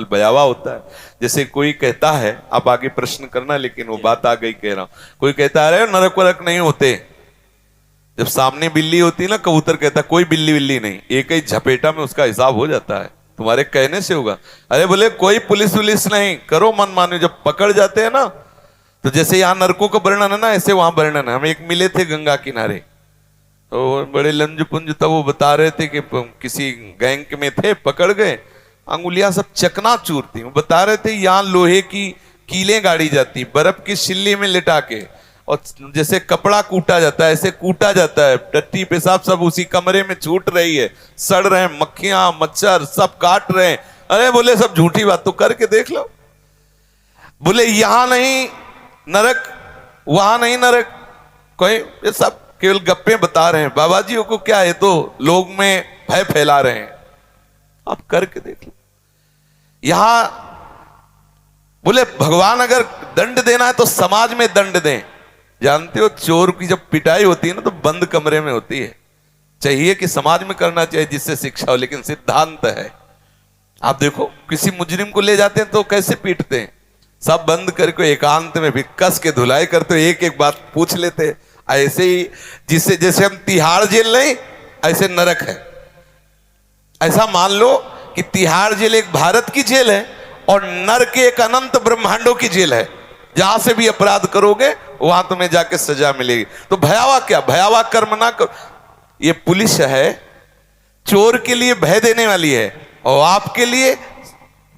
भयावह होता है। जैसे कोई कहता है, आप आगे प्रश्न करना, लेकिन वो बात आ गई कह रहा हूं। कोई कहता है अरे नरक वरक नहीं होते। जब सामने बिल्ली होती है ना, कबूतर कहता है कोई बिल्ली बिल्ली नहीं, एक ही झपेटा में उसका हिसाब हो जाता है, तुम्हारे कहने से होगा। अरे बोले कोई पुलिस वुलिस नहीं, करो मन मानो। जब पकड़ जाते हैं ना, तो जैसे यहाँ नरकों का वर्णन है ना, ऐसे वहां वर्णन है। हम एक मिले थे गंगा किनारे, तो बड़े लंज पुंज, तब वो बता रहे थे कि किसी गैंग में थे, पकड़ गए, अंगुलियां सब चकनाचूर थी। वो बता रहे थे यहाँ लोहे की कीलें गाड़ी जाती, बर्फ की सिल्ली में लिटा के, और जैसे कपड़ा कूटा जाता है ऐसे कूटा जाता है। टट्टी पेशाब सब उसी कमरे में छूट रही है, सड़ रहे हैं, मक्खियां मच्छर सब काट रहे हैं। अरे बोले सब झूठी बात, तो करके देख लो। बोले यहां नहीं नरक, वहां नहीं नरक, कोई ये सब केवल गप्पे बता रहे हैं। बाबा जी को क्या है, तो लोग में भय फैला रहे हैं। आप करके देख लो। यहां बोले भगवान अगर दंड देना है तो समाज में दंड दें। जानते हो चोर की जब पिटाई होती है ना, तो बंद कमरे में होती है। चाहिए कि समाज में करना चाहिए जिससे शिक्षा हो, लेकिन सिद्धांत है। आप देखो किसी मुजरिम को ले जाते हैं तो कैसे पीटते हैं, सब बंद करके एकांत में भी कस के धुलाई करते, एक एक बात पूछ लेते। ऐसे ही जिससे जैसे हम तिहाड़ जेल नहीं, ऐसे नरक है। ऐसा मान लो कि तिहाड़ जेल एक भारत की जेल है और नरक एक अनंत ब्रह्मांडों की जेल है। जहां से भी अपराध करोगे वहां तुम्हें जाके सजा मिलेगी। तो भयावह क्या, भयावह कर्म ना करो। ये पुलिस है, चोर के लिए भय देने वाली है और आपके लिए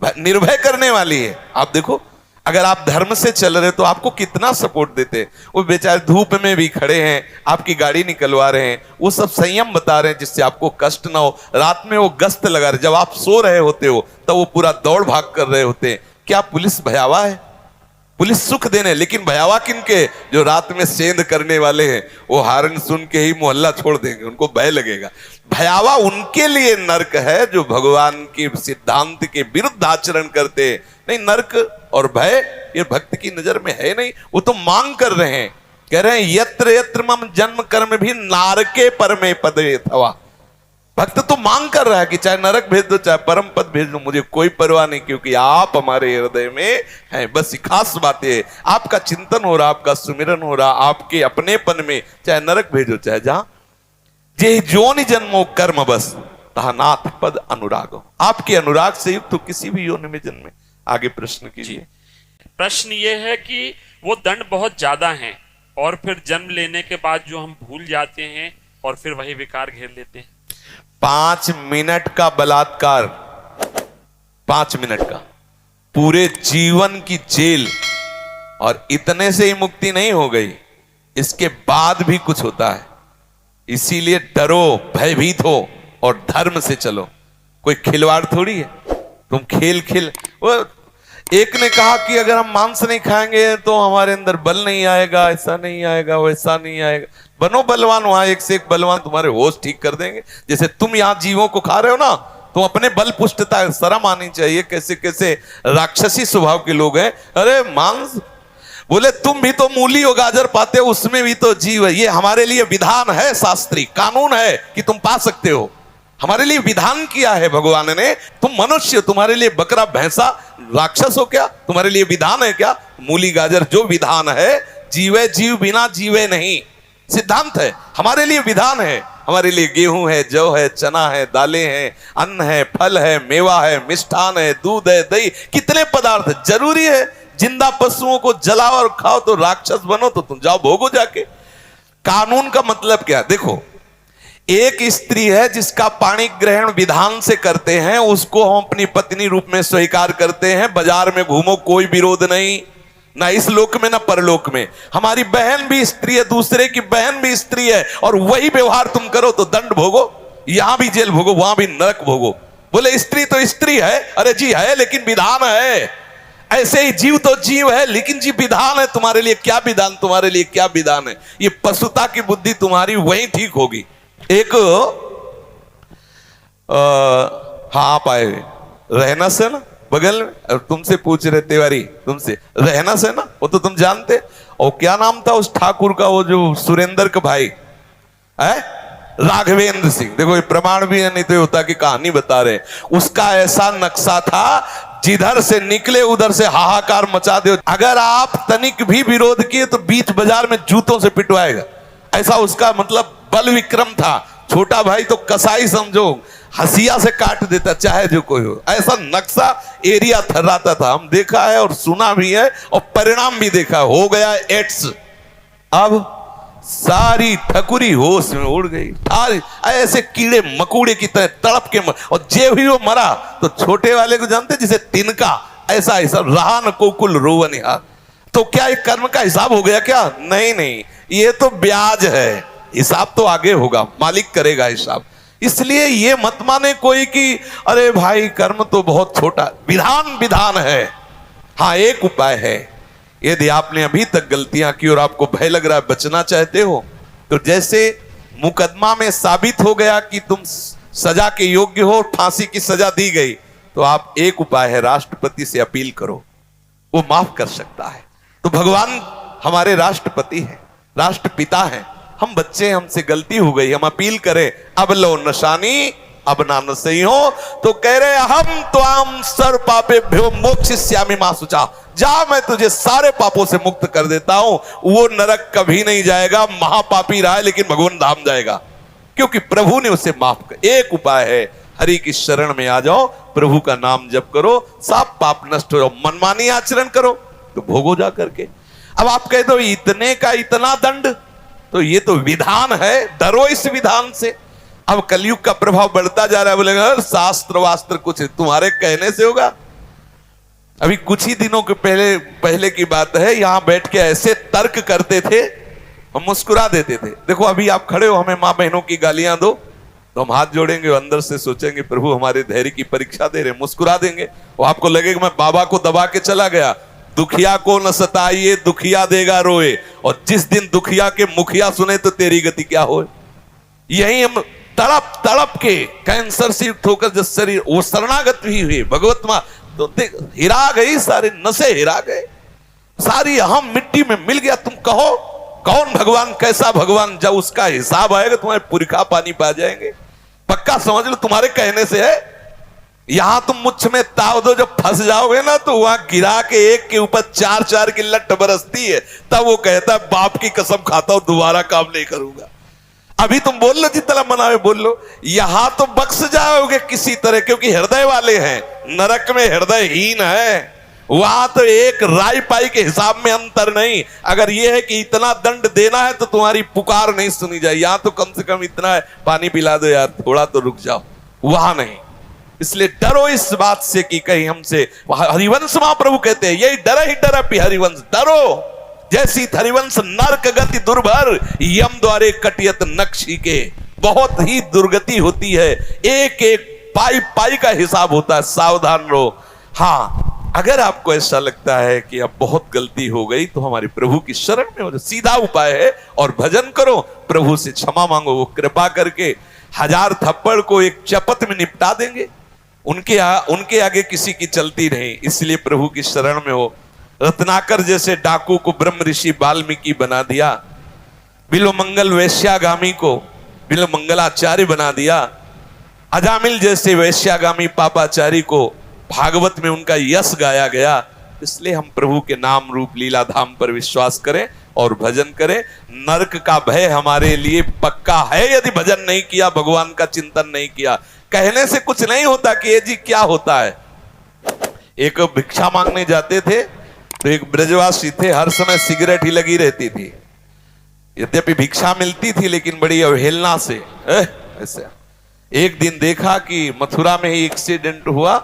निर्भय करने वाली है। आप देखो अगर आप धर्म से चल रहे तो आपको कितना सपोर्ट देते। वो बेचारे धूप में भी खड़े हैं, आपकी गाड़ी निकलवा रहे हैं, वो सब संयम बता रहे हैं जिससे आपको कष्ट ना हो। रात में वो गश्त लगा रहे, जब आप सो रहे होते हो तब वो पूरा दौड़ भाग कर रहे होते हैं। क्या पुलिस भयावह है? पुलिस सुख देने, लेकिन भयावह किनके? जो रात में सेंध करने वाले हैं, वो हारन सुन के ही मोहल्ला छोड़ देंगे, उनको भय लगेगा। भयावह उनके लिए नरक है जो भगवान के सिद्धांत के विरुद्ध आचरण करते नहीं। नरक और भय ये भक्त की नजर में है नहीं। वो तो मांग कर रहे हैं, कह रहे हैं यत्र यत्र मम जन्म कर्म भी नारके परमे पदे थवा। भक्त तो मांग कर रहा है कि चाहे नरक भेज दो चाहे परम पद भेज दो, मुझे कोई परवाह नहीं, क्योंकि आप हमारे हृदय में हैं। बस खास बात है, आपका चिंतन हो रहा, आपका सुमिरन हो रहा, आपके अपनेपन में, चाहे नरक भेजो चाहे जहां। जे जोनि जन्मो कर्म बस तहा नाथ पद अनुराग। आपके अनुराग से युक्त तो किसी भी योनि में जन्मे। आगे प्रश्न कीजिए। प्रश्न ये है कि वो दंड बहुत ज्यादा हैं और फिर जन्म लेने के बाद जो हम भूल जाते हैं और फिर वही विकार घेर लेते हैं। 5 मिनट का बलात्कार, 5 मिनट का, पूरे जीवन की जेल, और इतने से ही मुक्ति नहीं हो गई, इसके बाद भी कुछ होता है। इसीलिए डरो, भयभीत हो और धर्म से चलो। कोई खिलवाड़ थोड़ी है। तुम खेल वो एक ने कहा कि अगर हम मांस नहीं खाएंगे तो हमारे अंदर बल नहीं आएगा, ऐसा नहीं आएगा, वैसा नहीं आएगा। बनो बलवान, वहां एक से एक बलवान तुम्हारे होश ठीक कर देंगे। जैसे तुम यहां जीवों को खा रहे हो ना, तुम अपने बल पुष्टता शर्म आनी चाहिए। कैसे कैसे राक्षसी स्वभाव के लोग हैं। अरे मांस, बोले तुम भी तो मूली और गाजर पाते हो, उसमें भी तो जीव है। ये हमारे लिए विधान है, शास्त्री कानून है कि तुम पा सकते हो। हमारे लिए विधान किया है भगवान ने। तुम मनुष्य, तुम्हारे लिए बकरा भैंसा राक्षस हो क्या? तुम्हारे लिए विधान है क्या? मूली गाजर जो विधान है, जीवे जीव बिना जीवे नहीं, सिद्धांत है। हमारे लिए विधान है। हमारे लिए गेहूं है, जौ है, चना है, दालें हैं, अन्न है, फल है, मेवा है, मिष्ठान है, दूध है, दही, कितने पदार्थ जरूरी है। जिंदा पशुओं को जलाओ और खाओ तो राक्षस बनो, तो तुम जाओ भोगो जाके। कानून का मतलब क्या? देखो, एक स्त्री है जिसका पाणी ग्रहण विधान से करते हैं, उसको हम अपनी पत्नी रूप में स्वीकार करते हैं। बाजार में घूमो, कोई विरोध नहीं, ना इस लोक में ना परलोक में। हमारी बहन भी स्त्री है, दूसरे की बहन भी स्त्री है, और वही व्यवहार तुम करो तो दंड भोगो। यहां भी जेल भोगो, वहां भी नरक भोगो। बोले स्त्री तो स्त्री है, अरे जी है, लेकिन विधान है। ऐसे ही जीव तो जीव है, लेकिन जी विधान है। तुम्हारे लिए क्या विधान, तुम्हारे लिए क्या विधान है? ये पशुता की बुद्धि तुम्हारी वही ठीक होगी। एक हाँ आप आए रहना से ना बगल में, तुमसे पूछ रहे तिवारी, तुमसे रहना से ना, वो तो तुम जानते। और क्या नाम था उस ठाकुर का, वो जो सुरेंद्र का भाई है, राघवेंद्र सिंह, देखो ये प्रमाण भी है, नहीं तो होता कि कहानी बता रहे। उसका ऐसा नक्शा था, जिधर से निकले उधर से हाहाकार मचा दे, अगर आप तनिक भी विरोध किए तो बीच बाजार में जूतों से पिटवाएगा, ऐसा उसका मतलब बल विक्रम था। छोटा भाई तो कसाई समझो, हसिया से काट देता चाहे जो कोई हो, ऐसा नक्शा एरिया थर्राता था। हम देखा है और सुना भी है और परिणाम भी देखा। हो गया एड्स, अब सारी ठकुरी होश में उड़ गई, ऐसे कीड़े मकोड़े की तरह तड़प के और जे भी वो मरा तो छोटे वाले को जानते जिसे तिनका, ऐसा ऐसा रहा न कोकुल रोवन यार। तो क्या ये कर्म का हिसाब हो गया क्या? नहीं नहीं, ये तो ब्याज है, हिसाब तो आगे होगा, मालिक करेगा हिसाब। इसलिए ये मत माने कोई कि अरे भाई कर्म तो बहुत छोटा, विधान विधान है। हाँ, एक उपाय है, यदि आपने अभी तक गलतियां की और आपको भय लग रहा है, बचना चाहते हो, तो जैसे मुकदमा में साबित हो गया कि तुम सजा के योग्य हो, फांसी की सजा दी गई, तो आप एक उपाय है, राष्ट्रपति से अपील करो, वो माफ कर सकता है। तो भगवान हमारे राष्ट्रपति हैं, राष्ट्रपिता हैं, हम बच्चे, हमसे गलती हो गई, हम अपील करें, अब लो नशानी अब ना नसई हो, तो कह रहे हम त्वाम सर्व पापेभ्यो मोक्षयिष्यामि मा शुचा, जा मैं तुझे सारे पापों से मुक्त कर देता हूं। वो नरक कभी नहीं जाएगा, महापापी रहा है लेकिन भगवान धाम जाएगा, क्योंकि प्रभु ने उसे माफ कर। एक उपाय है, हरि की शरण में आ जाओ, प्रभु का नाम जप करो, सब पाप नष्ट हो जाओ, मनमानी आचरण करो तो भोगो जा करके। अब आप कह दो इतने का इतना दंड, तो ये तो विधान है, डरो इस विधान से। अब कलयुग का प्रभाव बढ़ता जा रहा है, बोलेगा शास्त्र वास्त्र कुछ तुम्हारे कहने से होगा। अभी कुछ ही दिनों के पहले की बात है, यहां बैठ के ऐसे तर्क करते थे, हम मुस्कुरा देते थे। देखो अभी आप खड़े हो, हमें मां बहनों की गालियां दो तो हम हाथ जोड़ेंगे, अंदर से सोचेंगे प्रभु हमारे धैर्य की परीक्षा दे रहे, मुस्कुरा देंगे। वो आपको लगेगा मैं बाबा को दबा के चला गया, दुखिया को न सताइए दुखिया देगा रोए, और जिस दिन दुखिया के मुखिया सुने तो तेरी गति क्या हो। यही हम तड़प तड़प के कैंसर से युक्त होकर जब शरीर वो शरणागत भी हुए भगवत मां, तो हिरा गई, सारे नशे हिरा गए, सारी अहम मिट्टी में मिल गया। तुम कहो कौन भगवान, कैसा भगवान, जब उसका हिसाब आएगा तुम्हारे पुरखा पानी पा जाएंगे, पक्का समझ लो। तुम्हारे कहने से है, यहां तुम मुझ में ताव दो, जब फंस जाओगे ना तो वहां गिरा के एक के ऊपर चार चार की लट बरसती है, तब वो कहता है बाप की कसम खाता हूं दोबारा काम नहीं करूंगा। अभी तुम बोल लो जितना मनावे बोल लो, यहां तो बख्श जाओगे किसी तरह, क्योंकि हृदय वाले हैं, नरक में हृदयहीन है, वहां तो एक राई पाई के हिसाब में अंतर नहीं। अगर यह है कि इतना दंड देना है तो तुम्हारी पुकार नहीं सुनी जाए, यहां तो कम से कम इतना है, पानी पिला दो यार, थोड़ा तो रुक जाओ, वहां नहीं। इसलिए डरो इस बात से कि कहीं हमसे, हरिवंश महाप्रभु कहते हैं यही डर ही डर अपि हरिवंश, डरो जैसी हरिवंश नरक गति दुर्भर, यम द्वारे कटियत नक्शी के, बहुत ही दुर्गति होती है, एक एक पाई पाई का हिसाब होता है, सावधान रहो। हाँ, अगर आपको ऐसा लगता है कि अब बहुत गलती हो गई तो हमारे प्रभु की शरण में हो, सीधा उपाय है, और भजन करो, प्रभु से क्षमा मांगो, वो कृपा करके 1000 थप्पड़ को एक चपत में निपटा देंगे। उनके आगे किसी की चलती नहीं, इसलिए प्रभु की शरण में हो। रत्नाकर जैसे डाकू को ब्रह्म ऋषि वाल्मीकि बना दिया, बिल्वमंगल वैश्यागामी को बिल्वमंगलाचार्य बना दिया, अजामिल जैसे वैश्यागामी पापाचारी को भागवत में उनका यश गाया गया। इसलिए हम प्रभु के नाम रूप लीला धाम पर विश्वास करें और भजन करें। नरक का भय हमारे लिए पक्का है यदि भजन नहीं किया, भगवान का चिंतन नहीं किया। कहने से कुछ नहीं होता कि ये जी क्या होता है। एक भिक्षा मांगने जाते थे तो एक ब्रजवासी थे, हर समय सिगरेट ही लगी रहती थी, यद्यपि भिक्षा मिलती थी लेकिन बड़ी अवहेलना से। ऐसे एक दिन देखा कि मथुरा में ही एक्सीडेंट हुआ,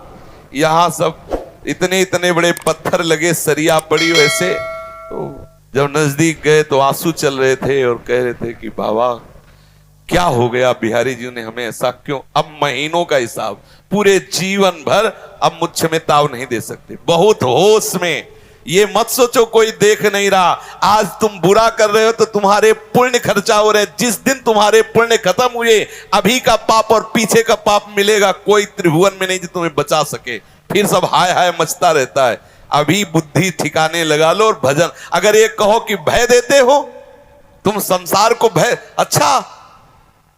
यहां सब इतने इतने बड़े पत्थर लगे, सरिया पड़ी वैसे। तो जब नजदीक गए तो आंसू चल रहे थे और कह रहे थे कि बाबा क्या हो गया, बिहारी जी ने हमें ऐसा क्यों, अब महीनों का हिसाब, पूरे जीवन भर, अब मुझ में ताव नहीं दे सकते, बहुत होश में। ये मत सोचो कोई देख नहीं रहा, आज तुम बुरा कर रहे हो तो तुम्हारे पुण्य खर्चा हो रहे, जिस दिन तुम्हारे पुण्य खत्म हुए, अभी का पाप और पीछे का पाप मिलेगा, कोई त्रिभुवन में नहीं जो तुम्हें बचा सके, फिर सब हाय हाय मचता रहता है। अभी बुद्धि ठिकाने लगा लो और भजन। अगर ये कहो कि भय देते हो तुम संसार को, भय, अच्छा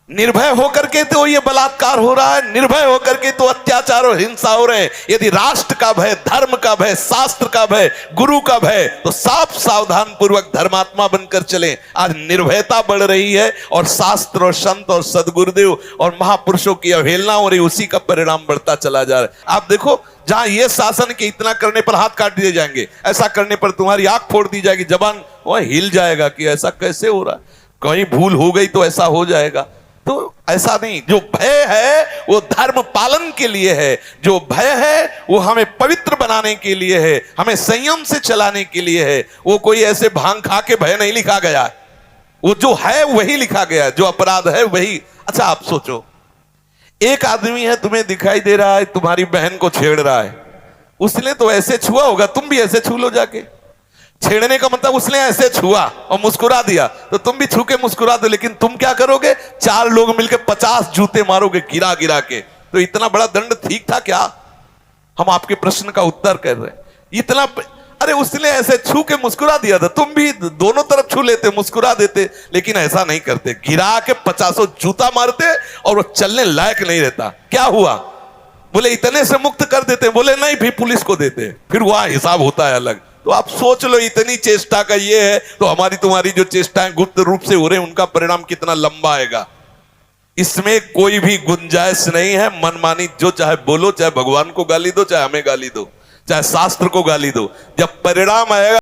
निर्भय होकर के तो ये बलात्कार हो रहा है, निर्भय होकर के तो अत्याचार और हिंसा हो रहे हैं। यदि राष्ट्र का भय, धर्म का भय, शास्त्र का भय, गुरु का भय, तो साफ सावधान पूर्वक धर्मात्मा बनकर चलें। आज निर्भयता बढ़ रही है और शास्त्र और संत और सदगुरुदेव और महापुरुषों की अवहेलना हो रही, उसी का परिणाम बढ़ता चला जा रहा है। आप देखो, जहां ये शासन के इतना करने पर हाथ काट दिए जाएंगे, ऐसा करने पर तुम्हारी आंख फोड़ दी जाएगी, जबान वह हिल जाएगा कि ऐसा कैसे हो रहा है, कहीं भूल हो गई तो ऐसा हो जाएगा। तो ऐसा नहीं, जो भय है वो धर्म पालन के लिए है, जो भय है वो हमें पवित्र बनाने के लिए है, हमें संयम से चलाने के लिए है। वो कोई ऐसे भांग खा के भय नहीं लिखा गया है, वो जो है वही लिखा गया है, जो अपराध है वही। अच्छा आप सोचो, एक आदमी है, तुम्हें दिखाई दे रहा है तुम्हारी बहन को छेड़ रहा है, उसने तो ऐसे छुआ होगा, तुम भी ऐसे छू लो जाके। छेड़ने का मतलब उसने ऐसे छुआ और मुस्कुरा दिया, तो तुम भी छू के मुस्कुरा दो। लेकिन तुम क्या करोगे, 4 लोग मिलकर 50 जूते मारोगे गिरा गिरा के। तो इतना बड़ा दंड ठीक था क्या? हम आपके प्रश्न का उत्तर कर रहे हैं। इतना, अरे उसने ऐसे छू के मुस्कुरा दिया था, तुम भी दोनों तरफ छू लेते, मुस्कुरा देते। लेकिन ऐसा नहीं करते, गिरा के 50 जूता मारते और वो चलने लायक नहीं रहता। क्या हुआ? बोले इतने से मुक्त कर देते, बोले नहीं भी पुलिस को देते, फिर वहां हिसाब होता है अलग। तो आप सोच लो, इतनी चेष्टा का ये है, तो हमारी तुम्हारी जो चेष्टाएं गुप्त रूप से हो रहे हैं, उनका परिणाम कितना लंबा आएगा। इसमें कोई भी गुंजाइश नहीं है मनमानी, जो चाहे बोलो, चाहे भगवान को गाली दो, चाहे हमें गाली दो, चाहे शास्त्र को गाली दो, जब परिणाम आएगा